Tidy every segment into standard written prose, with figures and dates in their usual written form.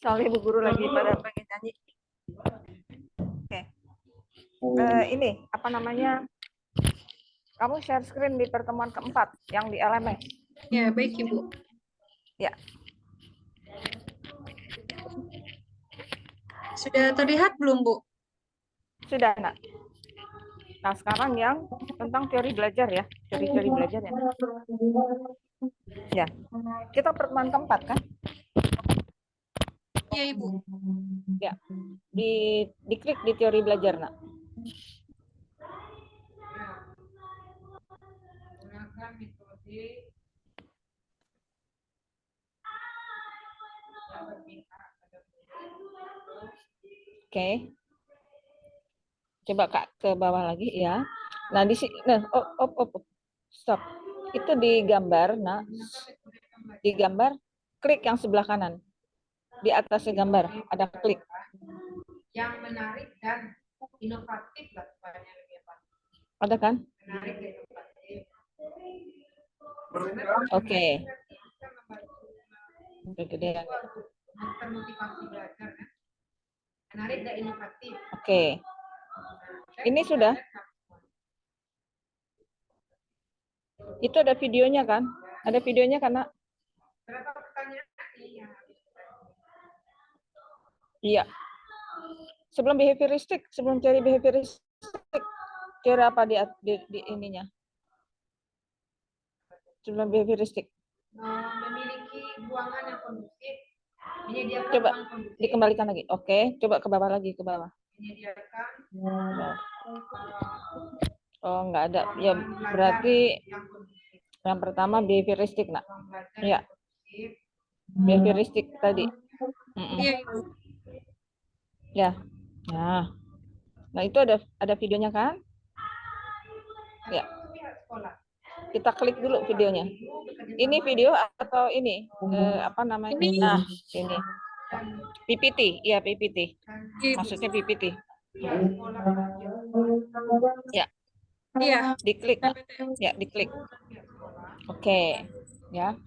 Soalnya ibu guru lagi pada pengen nyanyi. Oke. Ini apa namanya? Kamu share screen di pertemuan keempat yang di LMS. Ya, baik Ibu. Ya. Sudah terlihat belum, Bu? Sudah, Nak. Nah, sekarang yang tentang teori belajar ya. Teori-teori belajar ya. Ya. Kita pertemuan keempat kan? Iya, Ibu. Ya. Diklik di teori belajar, Nak. Oke. Coba Kak ke bawah lagi ya. Nah, di sini stop. Itu di gambar, nah. Di gambar klik yang sebelah kanan. Di atasnya gambar ada klik. Yang menarik dan inovatif lah banyak lebih apa. Ada kan? Menarik dan inovatif. Oke. Kegedean. Termotivasi belajar kan. Menarik dan inovatif. Oke. Ini sudah. Itu ada videonya kan? Ada videonya karena. Berapa pertanyaan? Iya. Sebelum behavioristik, sebelum teori behavioristik, teori apa di ininya? Sebelum behavioristik. Memiliki buangan yang kondusif, menyediakan Coba ruang kondusif. dikembalikan lagi. Oke, coba ke bawah lagi, ke bawah. Menyediakan Oh, nggak ada. Ya, berarti yang pertama behavioristik, Nak. Ya. Behavioristik tadi. Iya, Ibu. Ya. Nah, itu ada videonya kan? Ya. Kita klik dulu videonya. Ini video atau ini? Apa namanya? Ini. Nah, ini. PPT, iya PPT. Maksudnya PPT. Ya. Iya. Diklik. Ya, diklik. Oke, ya.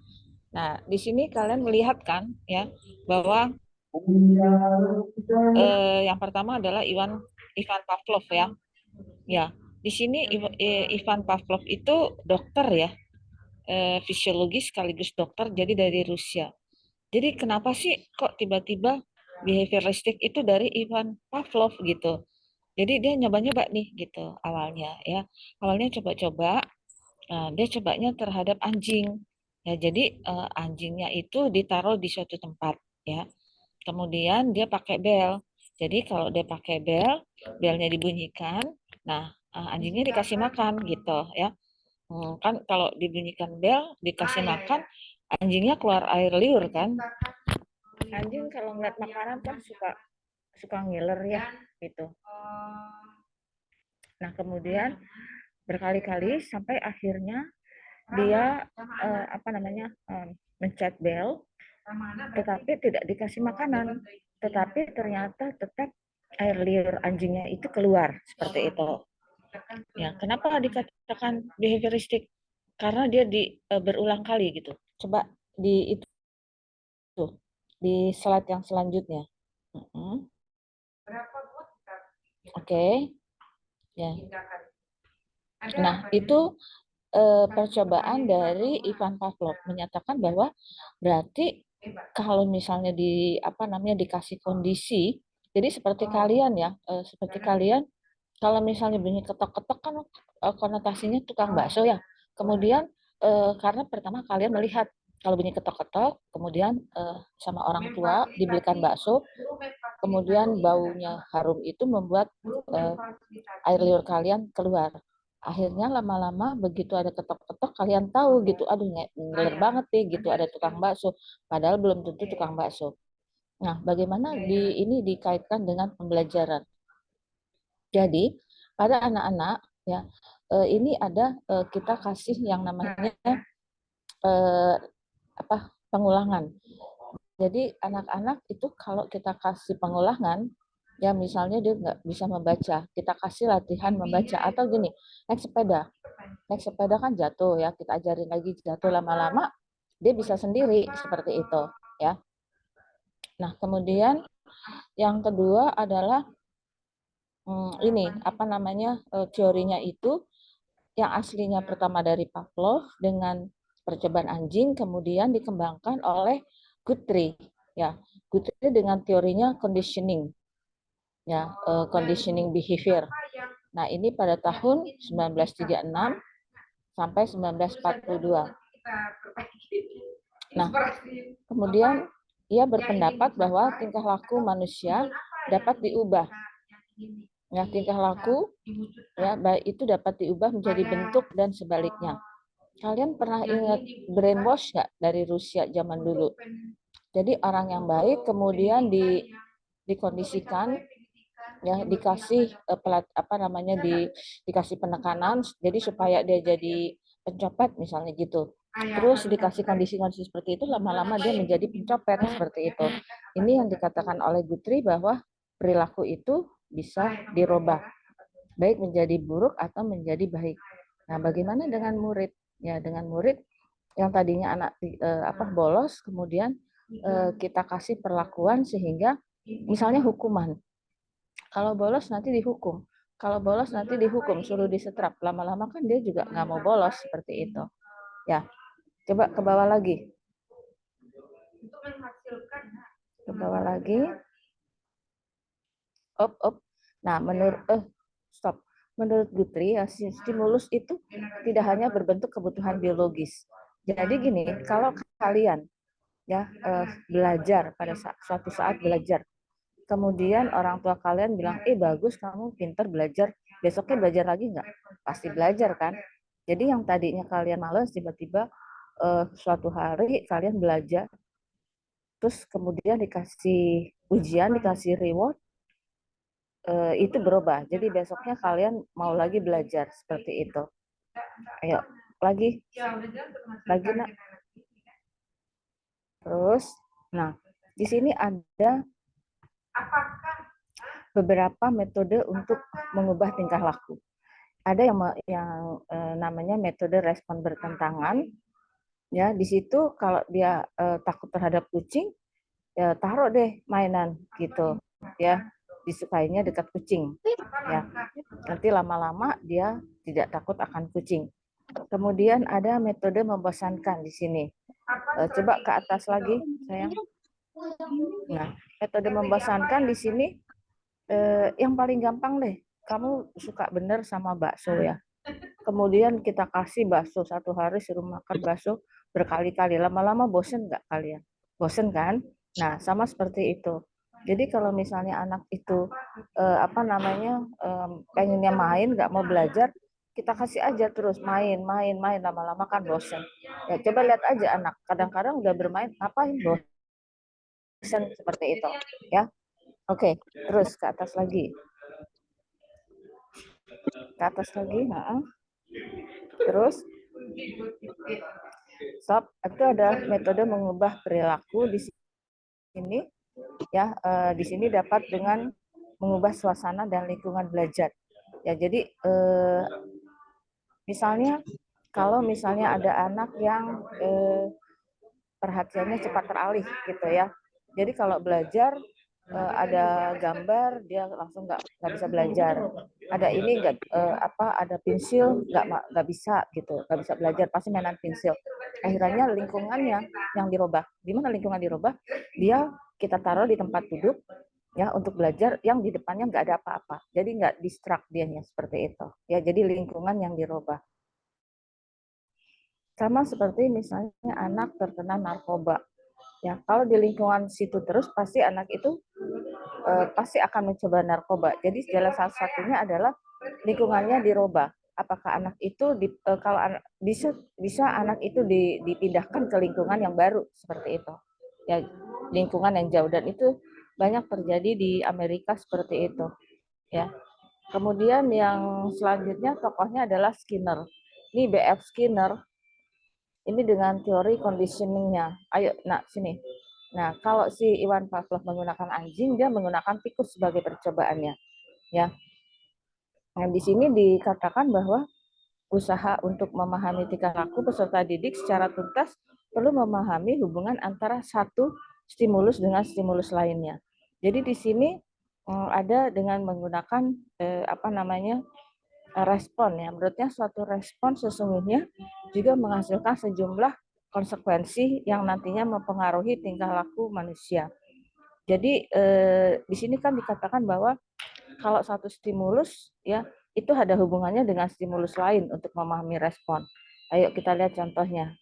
Nah, di sini kalian melihat kan, ya, bahwa yang pertama adalah Ivan Pavlov ya. Ya, di sini Ivan Pavlov itu dokter ya, fisiologis sekaligus dokter, jadi dari Rusia. Jadi kenapa sih kok tiba-tiba behavioristik itu dari Ivan Pavlov gitu? Jadi dia nyoba-nyoba nih gitu awalnya ya. Awalnya coba-coba, dia cobanya terhadap anjing. Ya, jadi anjingnya itu ditaruh di suatu tempat ya. Kemudian dia pakai bel. Jadi kalau dia pakai bel, belnya dibunyikan, nah anjingnya dikasih makan gitu ya. Kan kalau dibunyikan bel, dikasih makan, anjingnya keluar air liur kan. Anjing kalau ngeliat makanan kan suka ngiler ya gitu. Nah kemudian berkali-kali sampai akhirnya dia mencet bel, tetapi tidak dikasih makanan, tetapi ternyata tetap air liur anjingnya itu keluar seperti itu. Ya, kenapa dikatakan behavioristik? Karena dia berulang kali gitu. Coba di itu tuh, di slide yang selanjutnya. Oke. Ya. Nah, itu percobaan dari Ivan Pavlov menyatakan bahwa berarti kalau misalnya dikasih kondisi, jadi seperti kalian ya, seperti kalian kalau misalnya bunyi ketok-ketok kan konotasinya tukang bakso ya. Kemudian karena pertama kalian melihat kalau bunyi ketok-ketok, kemudian sama orang tua dibelikan bakso, kemudian baunya harum itu membuat air liur kalian keluar. Akhirnya lama-lama begitu ada ketok-ketok kalian tahu gitu, aduh ngiler banget nih gitu ada tukang bakso, padahal belum tentu tukang bakso. Nah, bagaimana ini dikaitkan dengan pembelajaran? Jadi pada anak-anak ya ini ada kita kasih yang namanya pengulangan. Jadi anak-anak itu kalau kita kasih pengulangan, ya misalnya dia nggak bisa membaca, kita kasih latihan membaca atau gini, naik sepeda kan jatuh ya, kita ajarin lagi jatuh lama-lama dia bisa sendiri seperti itu ya. Nah, kemudian yang kedua adalah ini apa namanya teorinya itu yang aslinya pertama dari Pavlov dengan percobaan anjing, kemudian dikembangkan oleh Guthrie. Ya, Guthrie dengan teorinya conditioning, ya, conditioning behavior. Nah, ini pada tahun 1936 sampai 1942. Nah, kemudian ia berpendapat bahwa tingkah laku manusia dapat diubah. Ya, tingkah laku ya baik itu dapat diubah menjadi bentuk dan sebaliknya. Kalian pernah ingat brainwash nggak dari Rusia zaman dulu? Jadi orang yang baik kemudian dikondisikan, ya dikasih dikasih penekanan, jadi supaya dia jadi pencopet misalnya gitu. Terus dikasih kondisi-kondisi seperti itu, lama-lama dia menjadi pencopet seperti itu. Ini yang dikatakan oleh Guthrie bahwa perilaku itu bisa dirubah, baik menjadi buruk atau menjadi baik. Nah, bagaimana dengan murid? Ya, dengan murid yang tadinya anak bolos, kemudian kita kasih perlakuan sehingga misalnya hukuman. Kalau bolos nanti dihukum. Kalau bolos nanti dihukum, suruh disetrap. Lama-lama kan dia juga nggak mau bolos seperti itu. Ya, coba ke bawah lagi. Ke bawah lagi. Op. Nah, stop. Menurut Guthrie, ya, stimulus itu tidak hanya berbentuk kebutuhan biologis. Jadi gini, kalau kalian ya belajar pada suatu saat belajar, kemudian orang tua kalian bilang, bagus kamu pinter belajar, besoknya belajar lagi nggak? Pasti belajar kan? Jadi yang tadinya kalian malas, tiba-tiba suatu hari kalian belajar, terus kemudian dikasih ujian, dikasih reward, itu berubah. Jadi besoknya kalian mau lagi belajar seperti itu. Ayo, lagi nak. Terus, nah di sini ada beberapa metode untuk mengubah tingkah laku. Ada yang namanya metode respon bertentangan. Ya, di situ kalau dia takut terhadap kucing, ya taruh deh mainan gitu, ya disukainya dekat kucing, ya nanti lama-lama dia tidak takut akan kucing. Kemudian ada metode membosankan di sini. Coba ke atas lagi, sayang. Nah, metode membosankan di sini yang paling gampang deh. Kamu suka bener sama bakso ya. Kemudian kita kasih bakso satu hari, suruh makan bakso berkali-kali. Lama-lama bosen nggak kalian? Bosen kan? Nah, sama seperti itu. Jadi kalau misalnya anak itu pengennya main, nggak mau belajar, kita kasih aja terus main, lama-lama kan bosen. Ya coba lihat aja anak, kadang-kadang udah bermain, ngapain bosen seperti itu, ya. Oke, terus ke atas lagi. Ke atas lagi, terus stop. Itu ada metode mengubah perilaku di sini, ya. Di sini dapat dengan mengubah suasana dan lingkungan belajar. Ya, jadi misalnya kalau misalnya ada anak yang perhatiannya cepat teralih gitu ya. Jadi kalau belajar ada gambar dia langsung nggak bisa belajar. Ada ini ada pensil nggak bisa gitu, nggak bisa belajar, pasti mainan pensil. Akhirnya lingkungannya yang dirubah. Di mana lingkungan dirubah? Dia kita taruh di tempat duduk ya untuk belajar yang di depannya nggak ada apa-apa. Jadi nggak distract dianya seperti itu. Ya jadi lingkungan yang dirubah. Sama seperti misalnya anak terkena narkoba. Ya, kalau di lingkungan situ terus pasti anak itu pasti akan mencoba narkoba. Jadi jalan salah satunya adalah lingkungannya dirubah. Apakah anak itu kalau bisa anak itu dipindahkan ke lingkungan yang baru seperti itu. Ya, lingkungan yang jauh, dan itu banyak terjadi di Amerika seperti itu. Ya. Kemudian yang selanjutnya tokohnya adalah Skinner. Ini B.F. Skinner. Ini dengan teori conditioning-nya. Ayo, nak sini. Nah, kalau si Iwan Pavlov menggunakan anjing, dia menggunakan tikus sebagai percobaannya. Ya. Nah, di sini dikatakan bahwa usaha untuk memahami tingkah laku peserta didik secara tuntas perlu memahami hubungan antara satu stimulus dengan stimulus lainnya. Jadi di sini ada dengan menggunakan respon ya. Menurutnya suatu respon sesungguhnya juga menghasilkan sejumlah konsekuensi yang nantinya mempengaruhi tingkah laku manusia. Jadi di sini kan dikatakan bahwa kalau satu stimulus ya itu ada hubungannya dengan stimulus lain untuk memahami respon. Ayo kita lihat contohnya.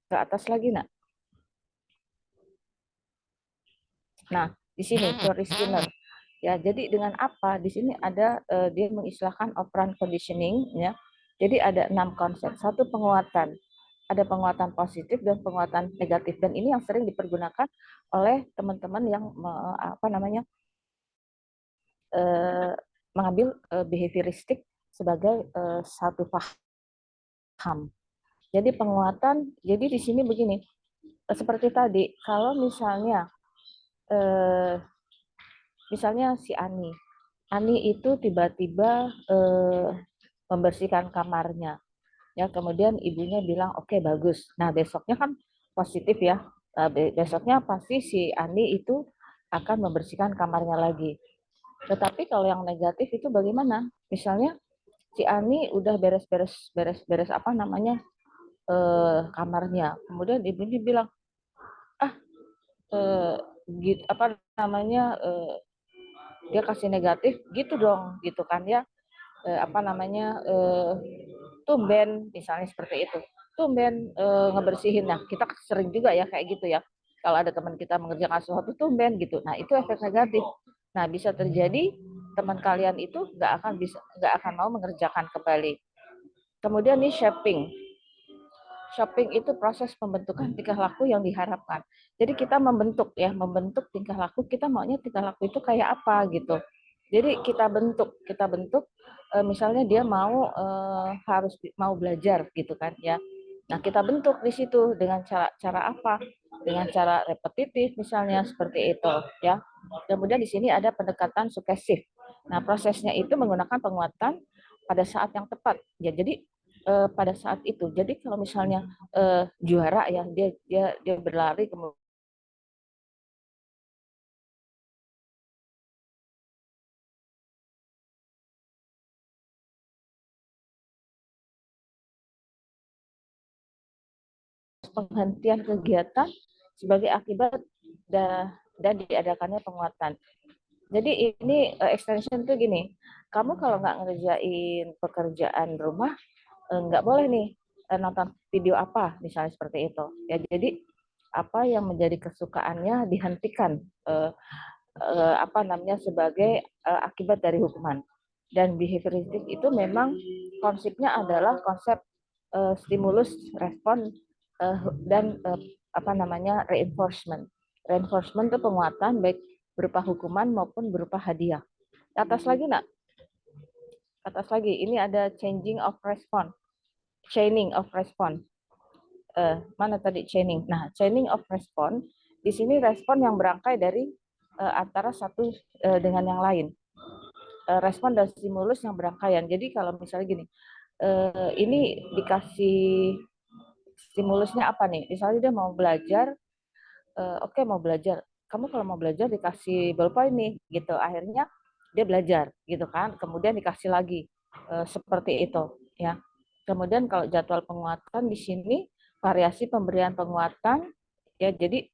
Ke atas lagi, nak. Nah, di sini teori Skinner. Ya, jadi dengan apa? Di sini ada dia mengistilahkan operant conditioning ya. Jadi ada 6 konsep. Satu penguatan. Ada penguatan positif dan penguatan negatif dan ini yang sering dipergunakan oleh teman-teman yang mengambil behavioristik sebagai satu paham. Jadi penguatan, jadi di sini begini, seperti tadi, kalau misalnya si Ani itu tiba-tiba membersihkan kamarnya, ya kemudian ibunya bilang oke, bagus. Nah besoknya kan positif ya, besoknya pasti si Ani itu akan membersihkan kamarnya lagi. Tetapi kalau yang negatif itu bagaimana? Misalnya si Ani udah beres kamarnya, kemudian ibunya bilang gitu dia kasih negatif gitu dong gitu kan ya, tumben misalnya seperti itu, tumben ngebersihin. Nah kita sering juga ya kayak gitu ya, kalau ada teman kita mengerjakan sesuatu tumben gitu, nah itu efek negatif. Nah bisa terjadi teman kalian itu nggak akan mau mengerjakan kembali. Kemudian nih Shopping itu proses pembentukan tingkah laku yang diharapkan. Jadi kita membentuk tingkah laku, kita maunya tingkah laku itu kayak apa gitu. Jadi kita bentuk misalnya dia mau belajar gitu kan ya. Nah, kita bentuk di situ dengan cara apa? Dengan cara repetitif misalnya seperti itu ya. Kemudian di sini ada pendekatan sukesif. Nah, prosesnya itu menggunakan penguatan pada saat yang tepat. Ya, jadi pada saat itu. Jadi kalau misalnya juara ya dia berlari kemudian penghentian kegiatan sebagai akibat dan diadakannya penguatan. Jadi ini extension tuh gini, kamu kalau nggak ngerjain pekerjaan rumah nggak boleh nih nonton video apa misalnya seperti itu. Ya jadi apa yang menjadi kesukaannya dihentikan sebagai akibat dari hukuman. Dan behavioristik itu memang konsepnya adalah konsep stimulus, respon dan reinforcement. Reinforcement itu penguatan baik berupa hukuman maupun berupa hadiah. Atas lagi nak, atas lagi ini ada chaining of response. Mana tadi chaining? Nah, chaining of response di sini respon yang berangkai dari antara satu dengan yang lain. Respon dan stimulus yang berangkaian. Jadi kalau misalnya gini, ini dikasih stimulusnya apa nih? Misalnya dia mau belajar, oke mau belajar. Kamu kalau mau belajar dikasih ballpoint nih, gitu. Akhirnya dia belajar, gitu kan. Kemudian dikasih lagi seperti itu, ya. Kemudian kalau jadwal penguatan di sini variasi pemberian penguatan, ya. Jadi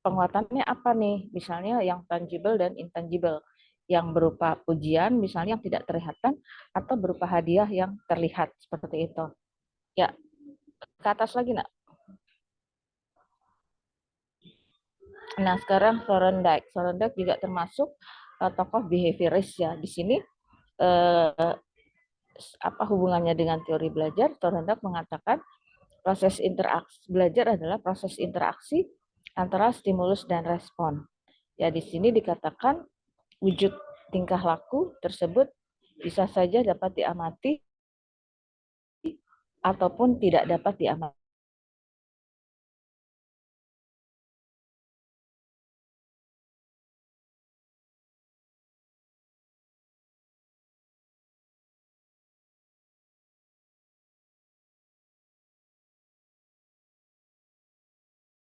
penguatannya apa nih? Misalnya yang tangible dan intangible. Yang berupa pujian, misalnya yang tidak terlihatkan, atau berupa hadiah yang terlihat, seperti itu. Ya, ke atas lagi, nak. Nah, sekarang Thorndike. Thorndike juga termasuk tokoh behaviorist ya. Di sini apa hubungannya dengan teori belajar? Thorndike mengatakan proses interaksi belajar adalah proses interaksi antara stimulus dan respon. Ya, di sini dikatakan wujud tingkah laku tersebut bisa saja dapat diamati ataupun tidak dapat diamati.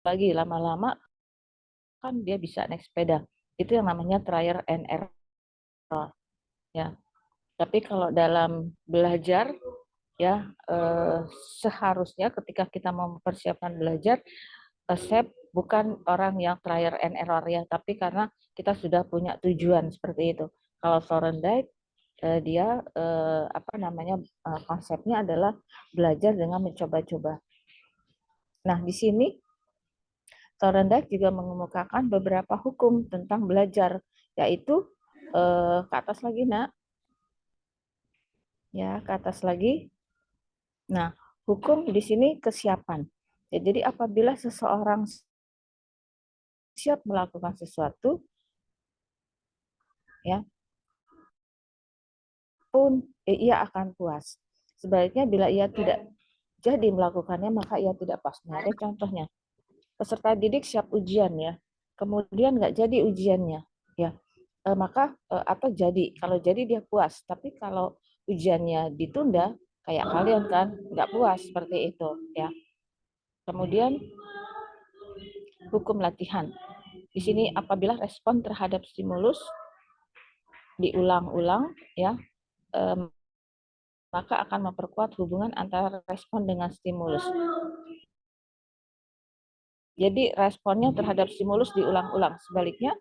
lagi lama-lama kan dia bisa naik sepeda. Itu yang namanya trial and error ya. Tapi kalau dalam belajar ya seharusnya ketika kita mempersiapkan belajar, saya bukan orang yang trial and error ya, tapi karena kita sudah punya tujuan seperti itu. Kalau Thorndike dia apa namanya konsepnya adalah belajar dengan mencoba-coba. Nah, di sini Thorndike juga mengemukakan beberapa hukum tentang belajar, yaitu ke atas lagi, Nak. Ya, ke atas lagi. Nah, hukum di sini kesiapan. Ya, jadi apabila seseorang siap melakukan sesuatu, ya, pun ia akan puas. Sebaliknya bila ia tidak jadi melakukannya, maka ia tidak puas. Nah, ada contohnya. Peserta didik siap ujian ya, kemudian nggak jadi ujiannya, ya, maka atau jadi, kalau jadi dia puas, tapi kalau ujiannya ditunda, kayak kalian kan nggak puas seperti itu, ya. Kemudian hukum latihan. Di sini apabila respon terhadap stimulus diulang-ulang, ya, maka akan memperkuat hubungan antara respon dengan stimulus. Jadi responnya terhadap stimulus diulang-ulang. Sebaliknya,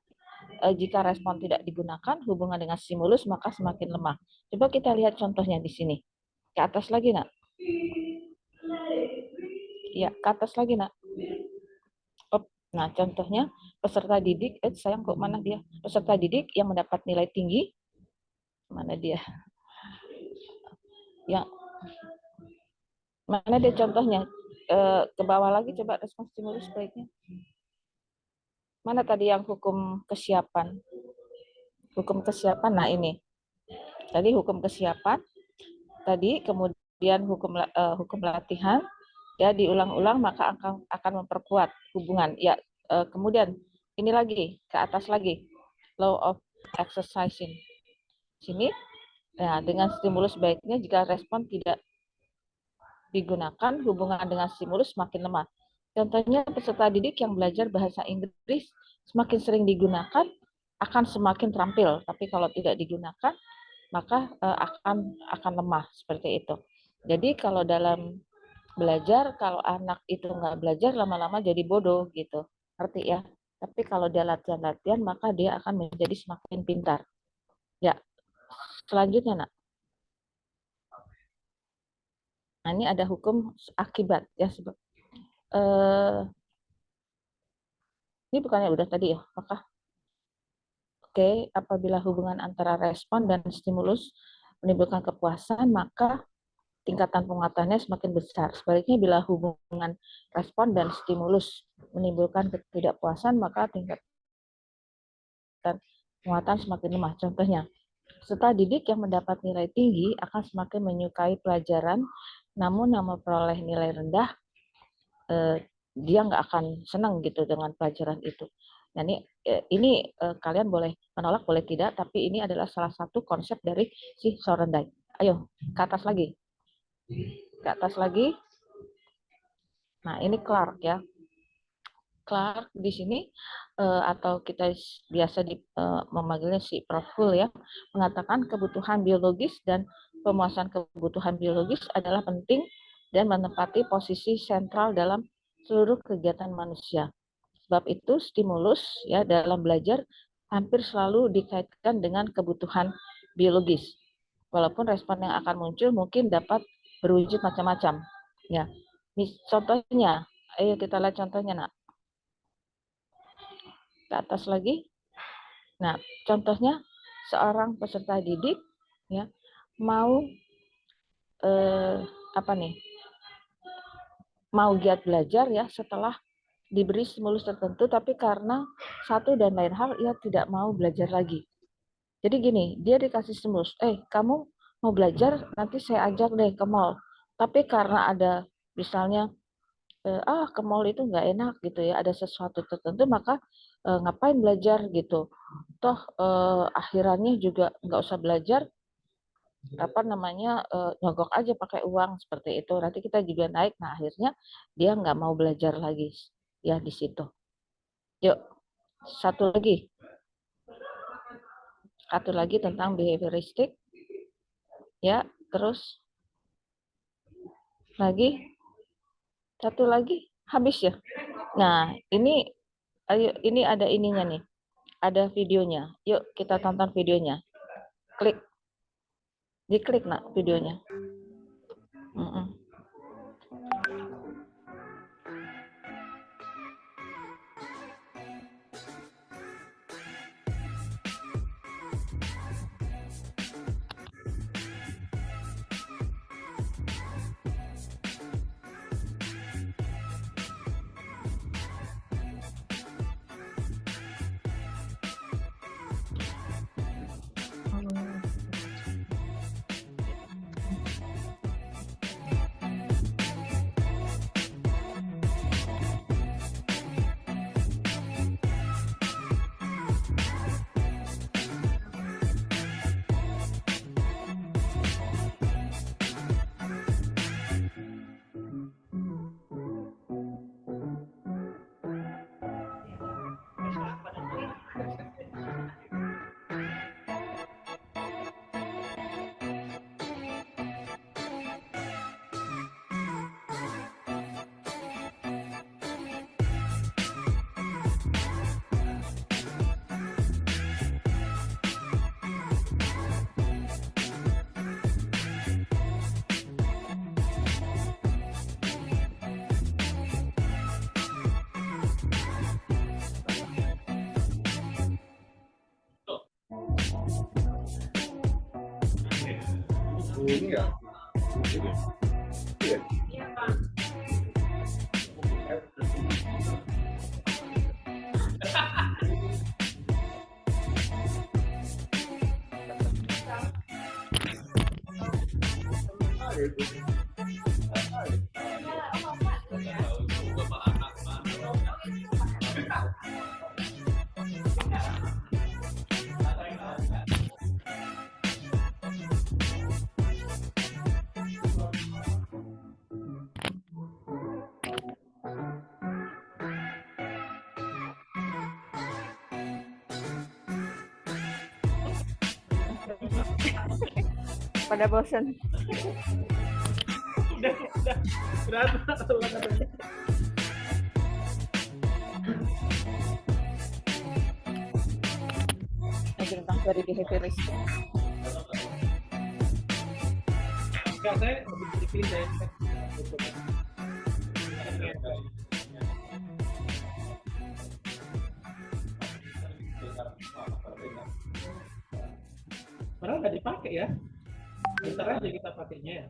jika respon tidak digunakan, hubungan dengan stimulus maka semakin lemah. Coba kita lihat contohnya di sini. Ke atas lagi, Nak. Ya, ke atas lagi, Nak. Nah, contohnya peserta didik, sayang kok mana dia? Peserta didik yang mendapat nilai tinggi, mana dia? Yang mana dia contohnya? Ke bawah lagi coba respon stimulus baiknya. Mana tadi yang hukum kesiapan? Hukum kesiapan, nah ini. Tadi hukum kesiapan, tadi kemudian hukum latihan, ya diulang-ulang maka akan memperkuat hubungan. Ya, kemudian ini lagi ke atas lagi, law of exercising. Sini, ya dengan stimulus baiknya jika respon tidak digunakan, hubungan dengan stimulus semakin lemah. Contohnya peserta didik yang belajar bahasa Inggris semakin sering digunakan akan semakin terampil, tapi kalau tidak digunakan maka akan lemah seperti itu. Jadi kalau dalam belajar, kalau anak itu nggak belajar lama-lama jadi bodoh gitu, ngerti ya? Tapi kalau dia latihan-latihan maka dia akan menjadi semakin pintar. Ya, selanjutnya Nak. Nah, ini ada hukum akibat ya. Ini bukannya udah tadi ya? Maka oke, apabila hubungan antara respon dan stimulus menimbulkan kepuasan, maka tingkatan penguatannya semakin besar. Sebaliknya, bila hubungan respon dan stimulus menimbulkan ketidakpuasan, maka tingkatan penguatan semakin lemah. Contohnya, peserta didik yang mendapat nilai tinggi akan semakin menyukai pelajaran, namun yang memperoleh nilai rendah, dia nggak akan senang gitu dengan pelajaran itu. Nah, ini kalian boleh menolak, boleh tidak, tapi ini adalah salah satu konsep dari si Thorndike. Ayo, ke atas lagi. Ke atas lagi. Nah, ini Clark ya. Clark di sini atau kita biasa memanggilnya si Prof. Hull ya, mengatakan kebutuhan biologis dan pemuasan kebutuhan biologis adalah penting dan menempati posisi sentral dalam seluruh kegiatan manusia. Sebab itu stimulus ya dalam belajar hampir selalu dikaitkan dengan kebutuhan biologis. Walaupun respon yang akan muncul mungkin dapat berwujud macam-macam. Ya, contohnya, ayo kita lihat contohnya, Nak. Ke atas lagi. Nah, contohnya seorang peserta didik ya mau apa nih? Mau giat belajar ya setelah diberi stimulus tertentu, tapi karena satu dan lain hal ia tidak mau belajar lagi. Jadi gini, dia dikasih stimulus, kamu mau belajar, nanti saya ajak deh ke mall. Tapi karena ada misalnya, ke mall itu nggak enak gitu ya, ada sesuatu tertentu, maka ngapain belajar gitu. Toh akhirannya juga nggak usah belajar, apa namanya nyogok aja pakai uang seperti itu. Nanti kita juga naik, nah akhirnya dia nggak mau belajar lagi. ya di situ. Yuk, satu lagi tentang behavioristik, ya, terus satu lagi, habis ya. Nah, ayo, ini ada ininya nih, ada videonya. Yuk kita tonton videonya. Diklik nak videonya. Ini ya. Pada bosan. Tentang dari behavioristik. Enggak, saya lebih disiplin dari padahal nggak dipakai ya. Bentar aja kita pakainya ya.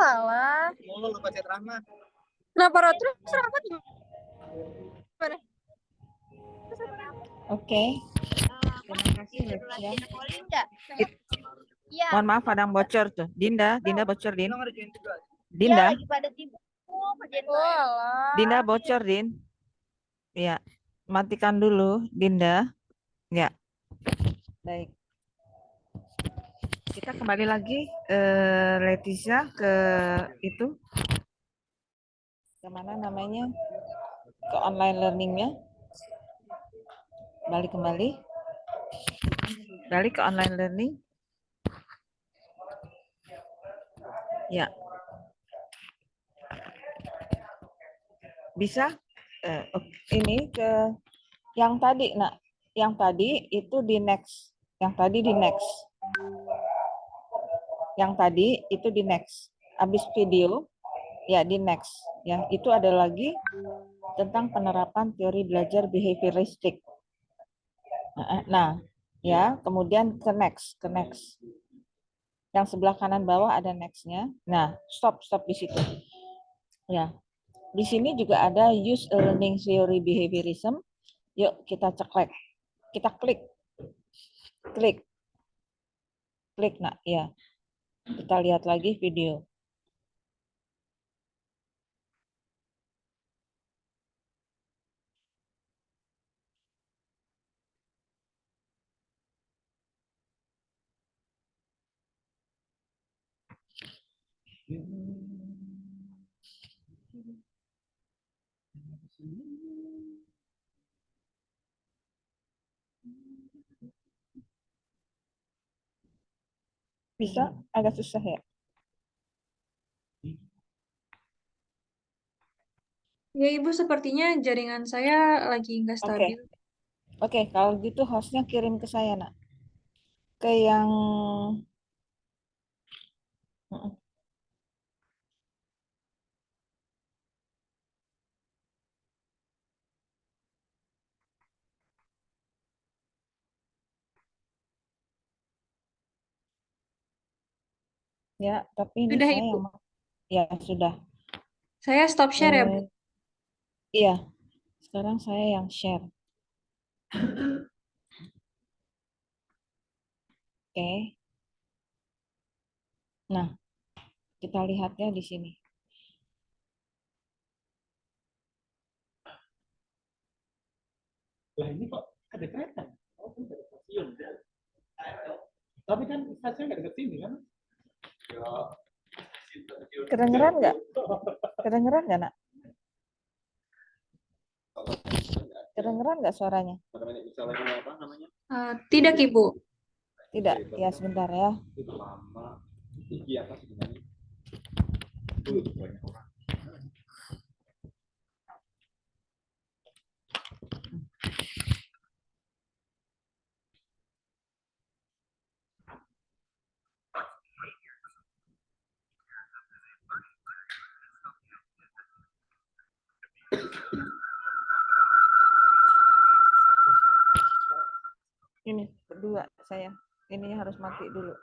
Alah. Mulu lu baca drama. Kenapa Rod? Terus rapat gimana? Oke. Terima kasih ya. It- Iya. Mohon maaf ada yang bocor tuh. Dinda bocor, Din. Iya, Dinda, lagi pada sibuk kerjain PR. Dinda bocor, Din. Ya, matikan dulu, Dinda. Ya, baik. Kita kembali lagi, Leticia, ke itu, kemana namanya, ke online learningnya. Balik ke online learning. Ya, bisa. Ini ke yang tadi, nak. Yang tadi itu di next. Yang tadi di next. Yang tadi itu di next. Habis video, ya di next. Ya, itu ada lagi tentang penerapan teori belajar behavioristik. Nah, ya, kemudian ke next. Yang sebelah kanan bawah ada next-nya. Nah, stop di situ. Ya, di sini juga ada use a learning theory behaviorism. Yuk kita ceklek, kita klik, nak ya. Kita lihat lagi video. Bisa? Agak susah ya. Ya, Ibu, sepertinya jaringan saya lagi nggak Oke. stabil. Oke, kalau gitu hostnya kirim ke saya, nak. Ke yang ya, tapi ini Sudah, saya Ibu. yang ya sudah. Saya stop share ya, Bu. Iya, sekarang saya yang share. Oke. Nah, kita lihatnya di sini. Lah ini kok ada kereta? Oh, kan ada stasiun. Tapi kan stasiun nggak dekat sini kan? Kedengeran nggak? Kedengeran nggak, nak? Kedengeran nggak suaranya? Tidak, Ibu. Tidak. Ya, sebentar ya. Ini berdua saya. Ini harus mati dulu.